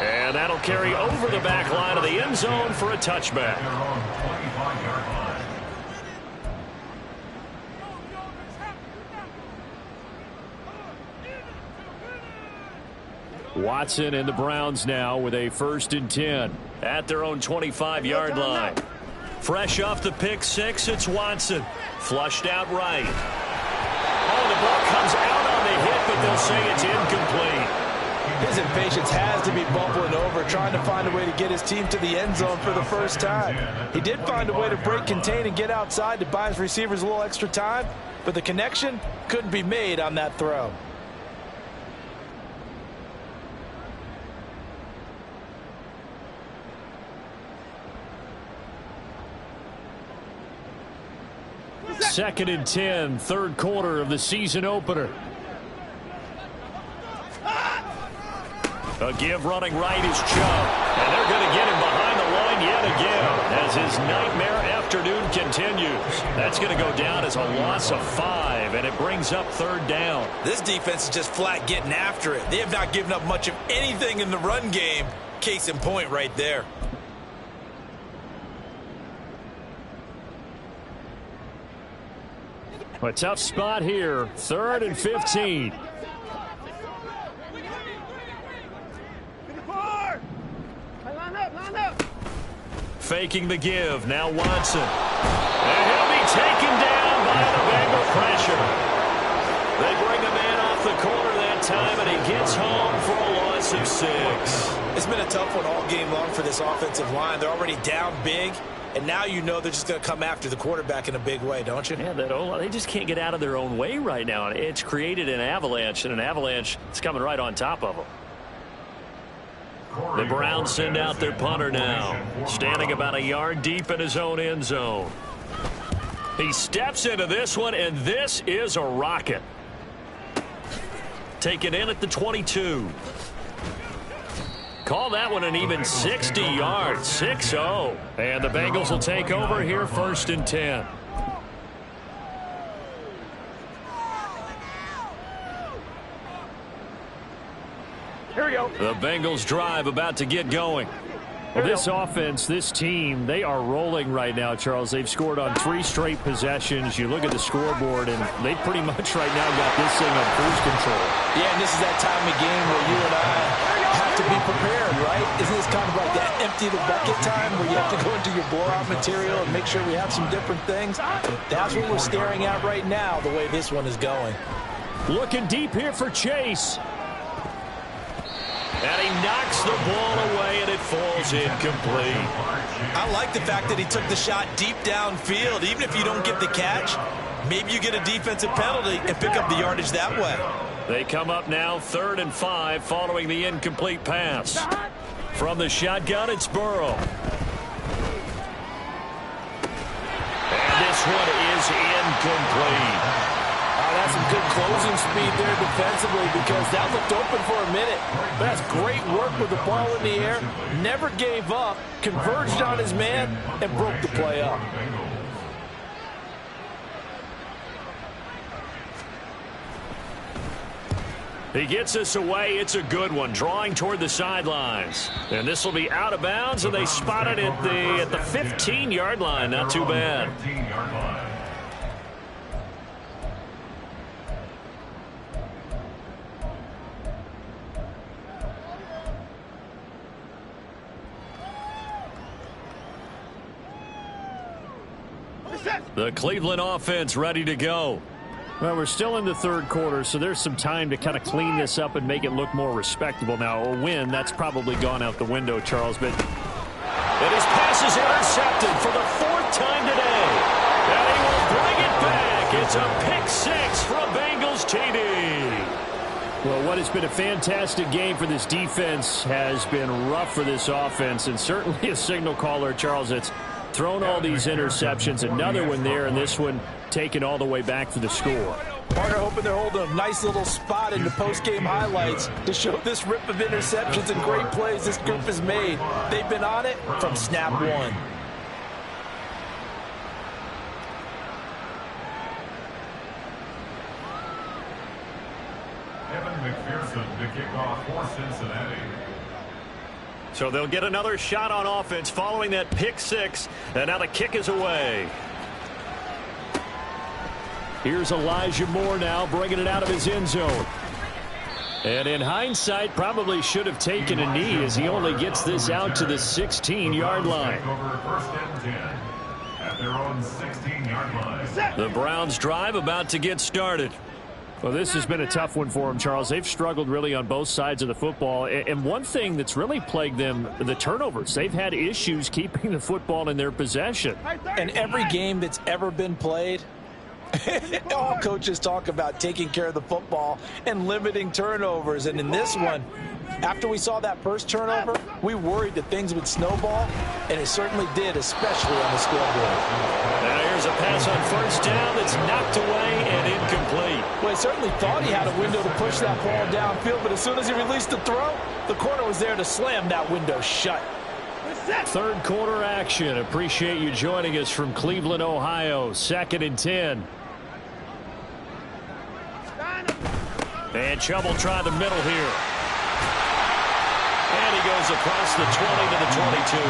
And that'll carry over the back line of the end zone for a touchback. Watson and the Browns now with a 1st and 10. At their own 25-yard line. Fresh off the pick-6, it's Watson. Flushed out right. Oh, the ball comes out on the hit, but they'll say it's incomplete. His impatience has to be bubbling over, trying to find a way to get his team to the end zone for the first time. He did find a way to break contain and get outside to buy his receivers a little extra time, but the connection couldn't be made on that throw. Second and 10, third quarter of the season opener. A give running right is Chubb. And they're going to get him behind the line yet again as his nightmare afternoon continues. That's going to go down as a loss of 5, and it brings up third down. This defense is just flat getting after it. They have not given up much of anything in the run game. Case in point right there. A tough spot here, 3rd and 15. Faking the give, now Watson. And he'll be taken down by the Bengal pressure. They bring the man off the corner that time, and he gets home for a loss of 6. It's been a tough one all game long for this offensive line. They're already down big. And now you know they're just going to come after the quarterback in a big way, don't you? Yeah, they just can't get out of their own way right now. It's created an avalanche, and an avalanche is coming right on top of them. The Browns send out their punter now, standing about a yard deep in his own end zone. He steps into this one, and this is a rocket. Taken in at the 22. Call that one an even 60 yards, 6-0. And the Bengals will take over here 1st and 10. Here we go. The Bengals drive about to get going. Well, this offense, this team, they are rolling right now, Charles. They've scored on 3 straight possessions. You look at the scoreboard, and they pretty much right now got this thing on cruise control. Yeah, and this is that time of game where you and I have to be prepared, right? Isn't this kind of like that empty the bucket time where you have to go into your blowout material and make sure we have some different things? That's what we're staring at right now, the way this one is going. Looking deep here for Chase. And he knocks the ball away, and it falls incomplete. I like the fact that he took the shot deep downfield. Even if you don't get the catch, maybe you get a defensive penalty and pick up the yardage that way. They come up now 3rd and 5 following the incomplete pass. From the shotgun, it's Burrow. And this one is incomplete. That's some good closing speed there defensively because that looked open for a minute. But that's great work with the ball in the air. Never gave up, converged on his man, and broke the play up. He gets us away. It's a good one, drawing toward the sidelines. And this will be out of bounds, and they spot it at the 15-yard line. Not too bad. The Cleveland offense ready to go. Well, we're still in the third quarter, so there's some time to kind of clean this up and make it look more respectable. Now, a win, that's probably gone out the window, Charles, but... And his pass is intercepted for the fourth time today. And he will bring it back. It's a pick six for a Bengals TD. Well, what has been a fantastic game for this defense has been rough for this offense, and certainly a signal caller, Charles, that's thrown all these interceptions. Another one there, and this one taken all the way back for the score. Partner hoping they're holding a nice little spot in the post-game highlights to show this rip of interceptions and great plays this group has made. They've been on it from snap one. Evan McPherson to kick off for Cincinnati. So they'll get another shot on offense following that pick six, and now the kick is away. Here's Elijah Moore now, bringing it out of his end zone. And in hindsight, probably should have taken a knee as he only gets this out to the 16-yard line. Over first and 10 at their own 16-yard line. The Browns drive about to get started. Well, this has been a tough one for them, Charles. They've struggled really on both sides of the football. And one thing that's really plagued them, the turnovers. They've had issues keeping the football in their possession. And every game that's ever been played, all coaches talk about taking care of the football and limiting turnovers. And in this one, after we saw that first turnover, we worried that things would snowball, and it certainly did, especially on the scoreboard. Now here's a pass on first down that's knocked away and incomplete. Well, he certainly thought he had a window to push that ball downfield, but as soon as he released the throw, the corner was there to slam that window shut. Third quarter action. Appreciate you joining us from Cleveland, Ohio. 2nd and 10. And Chubb will try the middle here. And he goes across the 20 to the 22.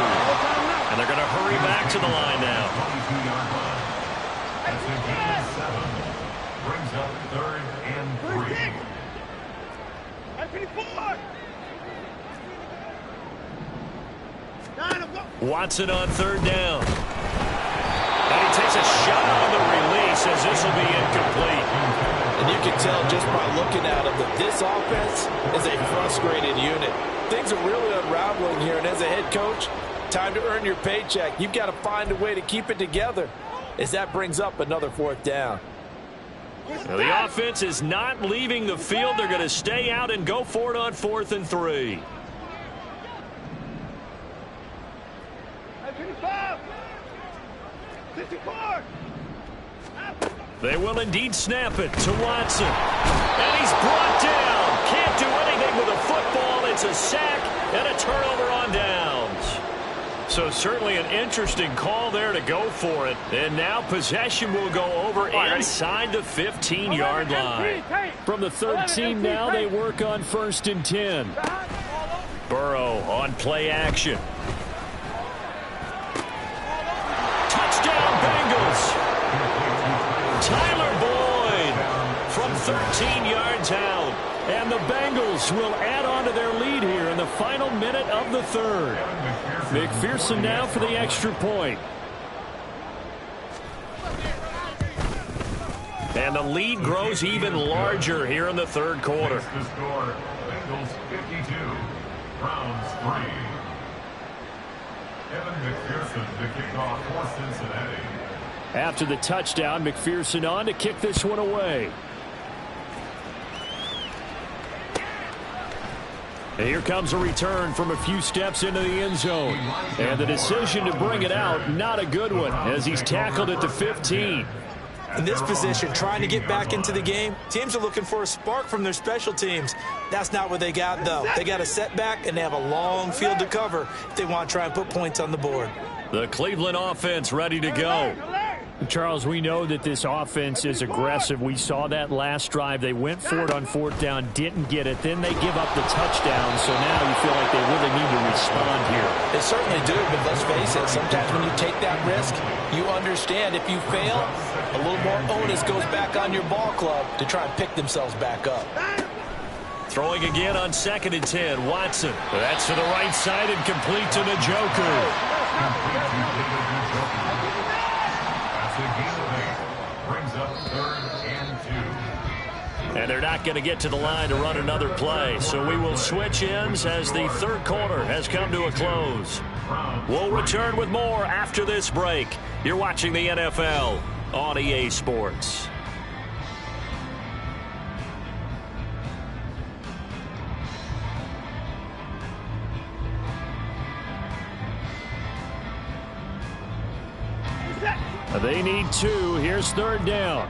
And they're going to hurry back to the line now. 22-yard line. That's a gain of 7. Brings up 3rd and 3. Watson on third down. And he takes a shot on the release as this will be incomplete. And you can tell just by looking at him that this offense is a frustrated unit. Things are really unraveling here, and as a head coach, time to earn your paycheck. You've got to find a way to keep it together as that brings up another 4th down. Now the offense is not leaving the field. They're going to stay out and go for it on 4th and 3. They will indeed snap it to Watson. And he's brought down. Can't do anything with a football. It's a sack and a turnover on downs. So certainly an interesting call there to go for it. And now possession will go over inside the 15-yard line. From the 13 now, they work on 1st and 10. Burrow on play action. Touchdown Bengals. Tyler Boyd from 13 yards out. And the Bengals will add on to their lead here in the final minute of the 3rd. McPherson now for the extra point. And the lead grows even larger here in the 3rd quarter. The score, Bengals 52, Browns 3. Evan McPherson to kick off for Cincinnati. After the touchdown, McPherson on to kick this one away. And here comes a return from a few steps into the end zone. And the decision to bring it out, not a good one, as he's tackled at the 15. In this position, trying to get back into the game, teams are looking for a spark from their special teams. That's not what they got, though. They got a setback, and they have a long field to cover if they want to try and put points on the board. The Cleveland offense ready to go. Charles, we know that this offense is aggressive. We saw that last drive. They went for it on 4th down, didn't get it. Then they give up the touchdown, so now you feel like they really need to respond here. They certainly do, but let's face it, sometimes when you take that risk, you understand if you fail, a little more onus goes back on your ball club to try and pick themselves back up. Throwing again on 2nd and 10, Watson. That's to the right side and complete to Njoku. That's Brings up 3rd and 2. And they're not going to get to the line to run another play. So we will switch ends as the third quarter has come to a close. We'll return with more after this break. You're watching the NFL on EA Sports. They need 2. Here's 3rd down.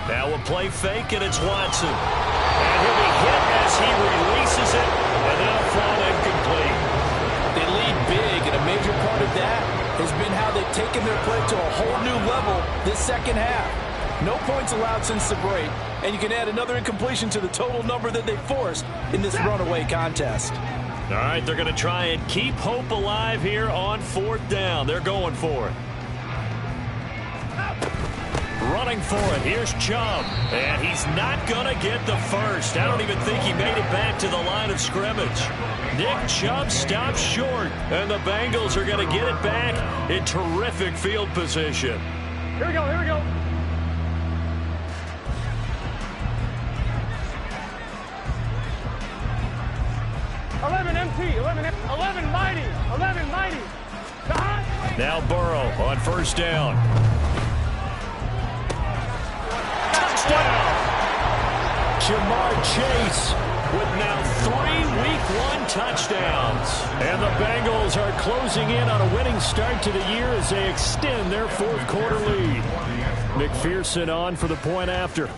Now a play fake, and it's Watson. And he'll be hit as he releases it, and that'll fall incomplete. They lead big, and a major part of that has been how they've taken their play to a whole new level this second half. No points allowed since the break, and you can add another incompletion to the total number that they forced in this runaway contest. All right, they're going to try and keep hope alive here on 4th down. They're going for it. Running for it. Here's Chubb. And he's not going to get the first. I don't even think he made it back to the line of scrimmage. Nick Chubb stops short. And the Bengals are going to get it back in terrific field position. Here we go, here we go. MT, 11 mighty, 11 mighty. Now Burrow on 1st down. Touchdown! Jamar Chase with now 3 Week 1 touchdowns. And the Bengals are closing in on a winning start to the year as they extend their 4th quarter lead. McPherson on for the point after.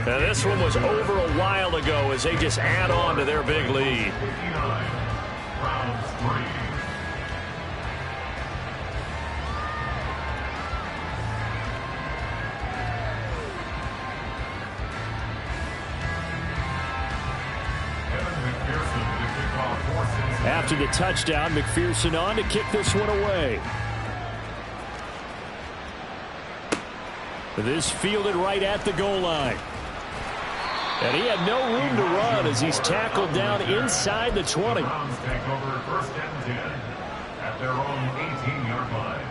Now this one was over a while ago as they just add on to their big lead. After the touchdown, McPherson on to kick this one away. This fielded right at the goal line. And he had no room to run as he's tackled down inside the 20. Browns take over 1st and 10 at their own 18-yard line.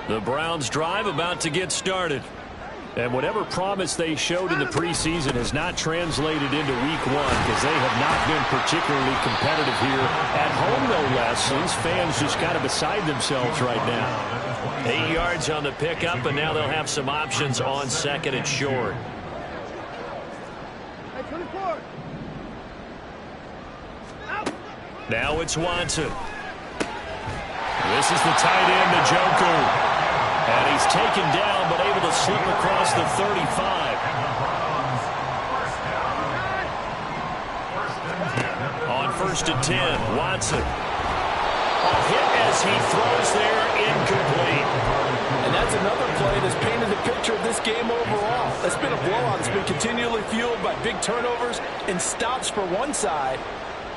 The Browns drive about to get started. And whatever promise they showed in the preseason has not translated into Week 1 because they have not been particularly competitive here. At home, no less. These fans just kind of beside themselves right now. 8 yards on the pickup, and now they'll have some options on 2nd and short. Now it's Watson. This is the tight end, Njoku. And he's taken down, but able to slip across the 35. On 1st and 10, Watson. A hit as he throws there, incomplete. And that's another play that's painted the picture of this game overall. It's been a blowout. It's been continually fueled by big turnovers and stops for one side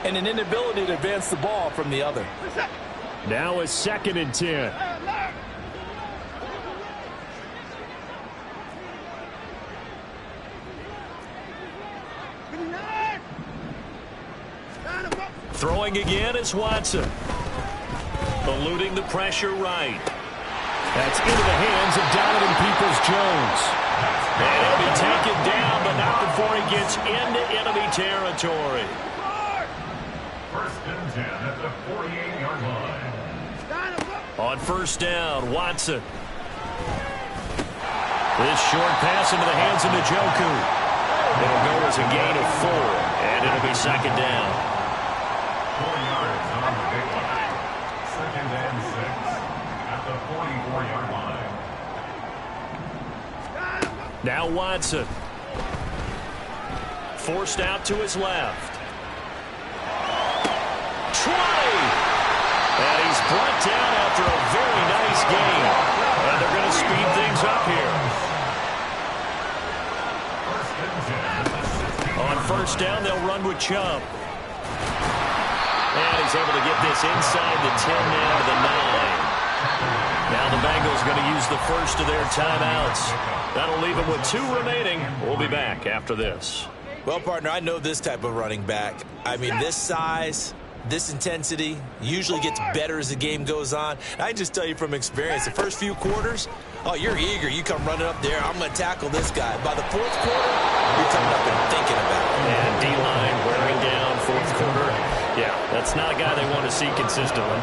and an inability to advance the ball from the other. Now it's 2nd and 10. Throwing again is Watson. Eluding the pressure right. That's into the hands of Donovan Peoples-Jones. And he'll be taken down, but not before he gets into enemy territory. 1st and 10 at the 48-yard line. On 1st down, Watson. This short pass into the hands of Njoku. It'll go as a gain of 4, and it'll be 2nd down. 4 yards on the big one. 2nd and 6 at the 44-yard line. Now Watson. Forced out to his left. And he's brought down after a very nice game. And they're going to speed things up here. On 1st down, they'll run with Chubb. And he's able to get this inside the 10 now to the 9. Now the Bengals Eagles going to use the first of their timeouts. That'll leave them with 2 remaining. We'll be back after this. Well, partner, I know this type of running back. I mean, this size, this intensity usually gets better as the game goes on. I just tell you from experience, the first few quarters, oh, you're eager. You come running up there, I'm going to tackle this guy. By the 4th quarter, you're coming up and thinking about it. And D-line wearing down 4th quarter. Yeah, that's not a guy they want to see consistently.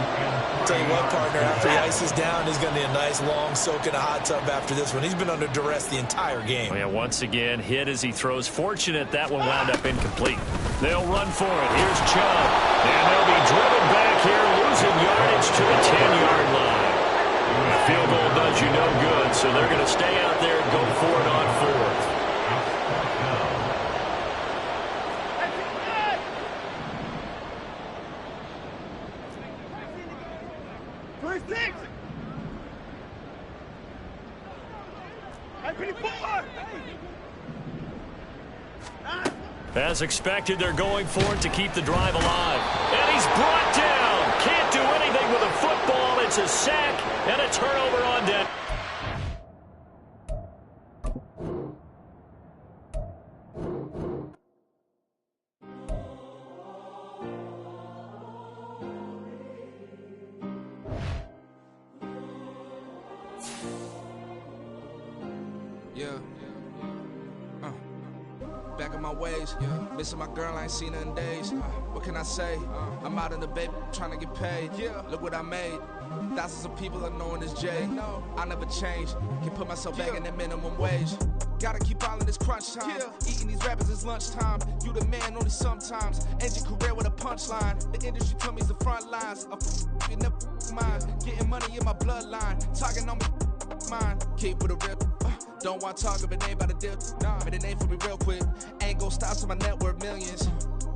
Tell you what, partner, after he ices down, he's going to need a nice long soak in a hot tub after this one. He's been under duress the entire game. Oh, yeah, once again, hit as he throws. Fortunate that one wound up incomplete. They'll run for it. Here's Chubb. And they'll be driven back here, losing yardage to the 10-yard line. A field goal does you no good, so they're going to stay out there and go for it on 4th. As expected, they're going for it to keep the drive alive. And he's brought down. Can't do anything with a football. It's a sack and a turnover on down. Back in my ways, missing my girl, I ain't seen her in days. What can I say? I'm out in the baby, trying to get paid. Look what I made. Thousands of people are knowing this Jay. I never change. Can put myself back in that minimum wage. Gotta keep all in this crunch time. Eating these rappers is lunchtime. You the man only sometimes. End your career with a punchline. The industry told me the front lines. You never mind. Getting money in my bloodline. Talking on me, mine. Keep with a real. Don't want to talk if it ain't about a deal. But it ain't for me real quick. Ain't gon' stop till my net worth millions.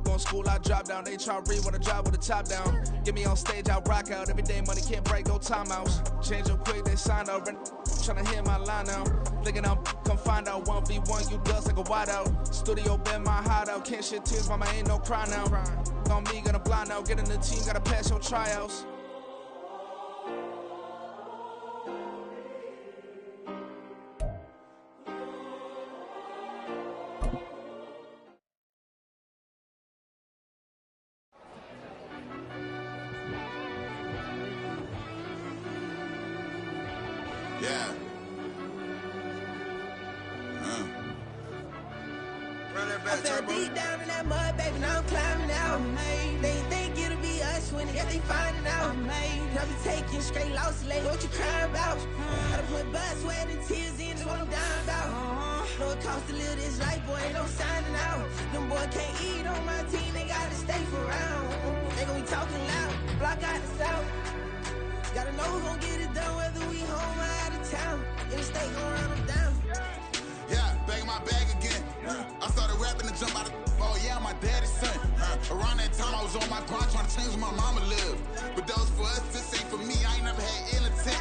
Going school, I drop down. HRE wanna drive with the top down. Get me on stage, I rock out. Every day money can't break, no timeouts. Change up quick, they sign up. Tryna hear my line now. Thinking I'm come find out 1v1, you dust like a whiteout. Studio been my hideout. Can't shed tears, mama ain't no cry now. On me, gonna blind out. Get in the team, gotta pass your tryouts. Yeah. I fell deep down in that mud, baby, now I'm climbing out. They think it'll be us when they finding out. Now we taking straight loss, like what you crying about? Gotta put blood, sweat, and tears in, that's what I'm down about. Know it costs to live this life, boy, ain't no signing out. Them boy can't eat on my team, they gotta stay for round. They gon' be talking loud, block out the south. Gotta know who gon' get it done, whether we home or out of town. In the state gon' run them down. Yeah, back in my bag again. I started rapping and jump out of oh yeah, my daddy's son. Around that time I was on my grind trying to change where my mama lived. But that was for us, this ain't for me. I ain't never had ill intent.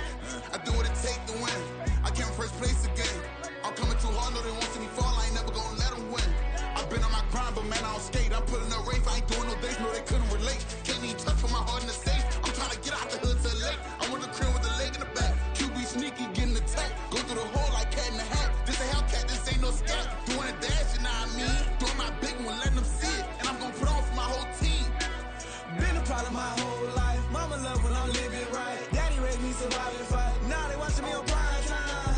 I do what it take to win. I came first place again. I'm coming too hard, no they won't see me fall. I ain't never gonna let them win. I've been on my grind, but man I don't skate. I'm putting up race, I ain't doing no days, no they couldn't relate. Can't even touch for my heart in the safe. I'm trying to get out the hood to the lake. I'm with the crib with the leg in the back. QB sneaky, getting attacked. Go through the hole like cat in the hat. This a Hellcat, this ain't no scat. Doing a dash, you know what I mean? Doing my big one, letting them see it. And I'm gonna put on for my whole team. Been a problem my whole life. Mama love when I'm living right. Daddy raised me surviving fight. Now they watching me on prime time.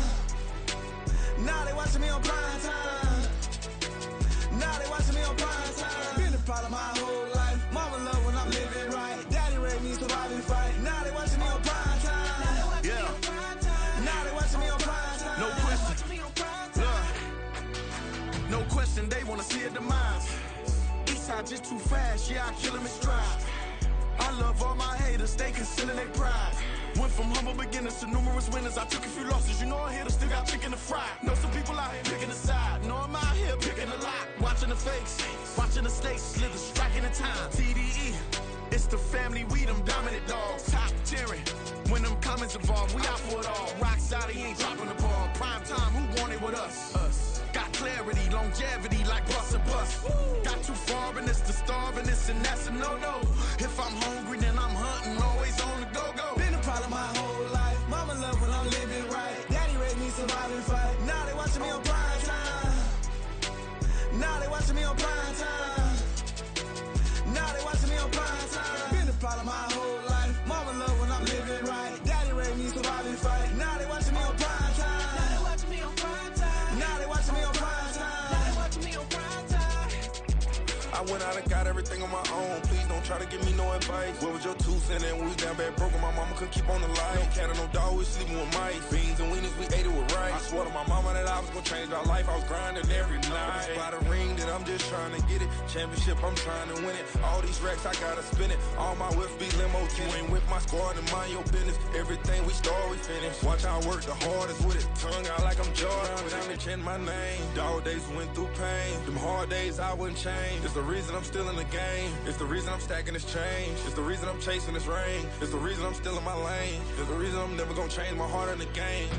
Now they watching me on prime time. Now they watching me on prime time. Been a problem my whole life. Mama love when I'm living right. Daddy raised me surviving fight. Now they watching me on prime time. Yeah. Now they watching me on prime time. No question. Look. No question, they wanna see a demise. Eastside just too fast, yeah, I kill him in stride. I love all my haters, they consider their pride. Went from humble beginners to numerous winners. I took a few losses, you know I hit her, still got chicken to fry. Know some people out here picking a side. Know I'm out here picking a lot. Watching the fakes, watching the stakes, slither, striking the time. TDE, it's the family, we them dominant dogs. Top tiering, when them comments involved, we out for it all. Rock side, he ain't dropping the ball. Prime time, who want it with us? Us. Got clarity, longevity, like bus and bus. Got too far and it's the starving, this and that's a no-no. If I'm hungry, then I'm hunting, always on the go-go. Been a problem my whole life. Mama love when I'm living everything on my own. Please don't try to give me no advice. What was your 2 cents and we was down bad broke and my mama couldn't keep on the light. No cat or no dog, we sleeping with mice. Beans and weenies, we ate it with rice. I swore to my mama that I was gonna change our life. I was grinding every night. By the ring that I'm just trying to get it. Championship, I'm trying to win it. All these racks, I gotta spin it. All my whips be limo. You ain't with my squad and mind your business. Everything we start, we finish. Watch I work the hardest with it. Tongue out like I'm Jordan. Down to chant my name. Dog days went through pain. Them hard days I wouldn't change. It's the reason I'm still in the game. It's the reason I'm stacking this change. It's the reason I'm chasing this ring. It's the reason I'm still in my lane. It's the reason I'm never gonna change my heart in the game.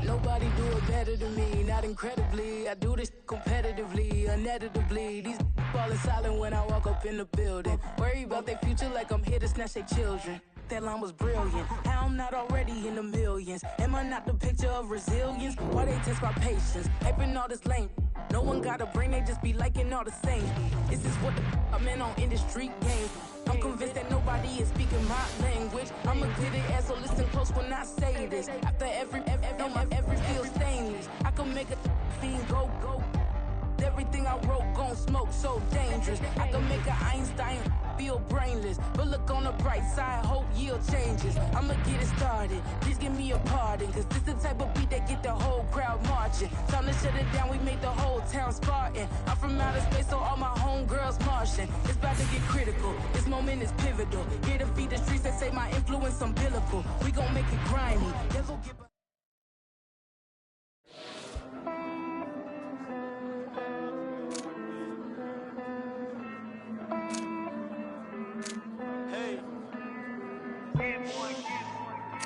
Nobody do it better than me, not incredibly. I do this competitively, uneditably. These falling silent when I walk up in the building. Worry about their future like I'm here to snatch their children. That line was brilliant. How I'm not already in the millions? Am I not the picture of resilience? Why they test my patience? Hyping all this lame. No one got a brain, they just be liking all the same. This is what the I'm in on industry game. I'm convinced that nobody is speaking my language. I'm a good ass, so listen close when I say this. After every feel stainless. I can make a fiend go. Everything I wrote gon' smoke, so dangerous. I can make an Einstein feel brainless. But look on the bright side, hope yield changes. I'ma get it started, please give me a pardon. Cause this the type of beat that get the whole crowd marching. Time to shut it down, we make the whole town Spartan. I'm from outer space, so all my homegirls Martian. It's about to get critical, this moment is pivotal. Here to feed the streets that say my influence umbilical. We gon' make it grimy, never give up.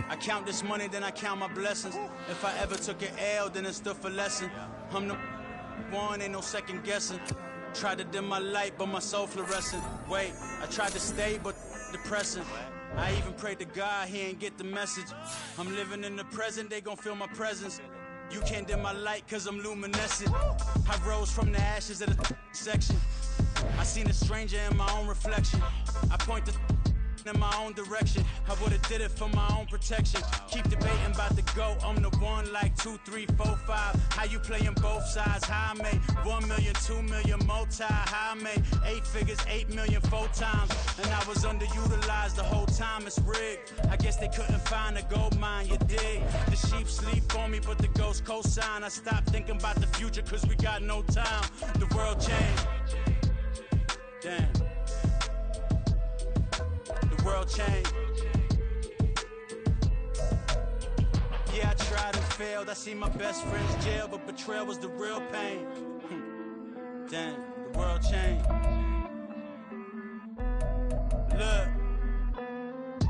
I count this money, then I count my blessings. If I ever took an L, then it stood for lesson. I'm the one, ain't no second guessing. Tried to dim my light, but my soul fluorescent. Wait, I tried to stay, but depressing. I even prayed to God, he ain't get the message. I'm living in the present, they gon' feel my presence. You can't dim my light, cause I'm luminescent. I rose from the ashes of the section. I seen a stranger in my own reflection. I point the in my own direction. I would've did it for my own protection. Keep debating about the GOAT. I'm the one like 2, 3, 4, 5. How you playing both sides? How I made 1 million, 2 million, multi. How I made 8 figures, 8 million 4 times. And I was underutilized the whole time. It's rigged. I guess they couldn't find a gold mine. You dig? The sheep sleep on me, but the ghost cosign. I stopped thinking about the future, cause we got no time. The world changed. Damn. World change. Yeah, I tried and failed. I see my best friends jail, but betrayal was the real pain. Damn, the world changed. Look,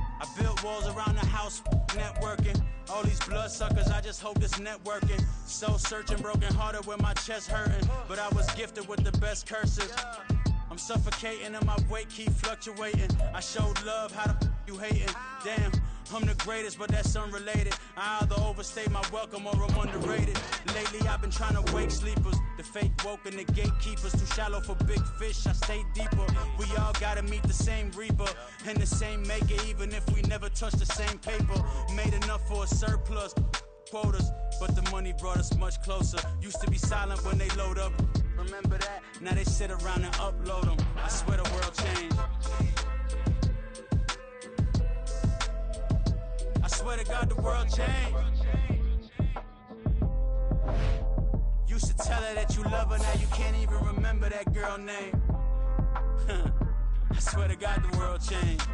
I built walls around the house, networking. All these blood suckers, I just hope this networking. Soul searching, broken hearted with my chest hurting. But I was gifted with the best curses. I'm suffocating and my weight keep fluctuating. I showed love, how the you hating? Damn, I'm the greatest, but that's unrelated. I either overstay my welcome or I'm underrated. Lately I've been trying to wake sleepers. The fake woke and the gatekeepers. Too shallow for big fish, I stay deeper. We all gotta meet the same reaper and the same maker, even if we never touch the same paper. Made enough for a surplus quotas, but the money brought us much closer. Used to be silent when they load up. Remember that? Now they sit around and upload them. I swear the world changed. I swear to God the world changed. Used to tell her that you love her, now you can't even remember that girl name. I swear to God the world changed.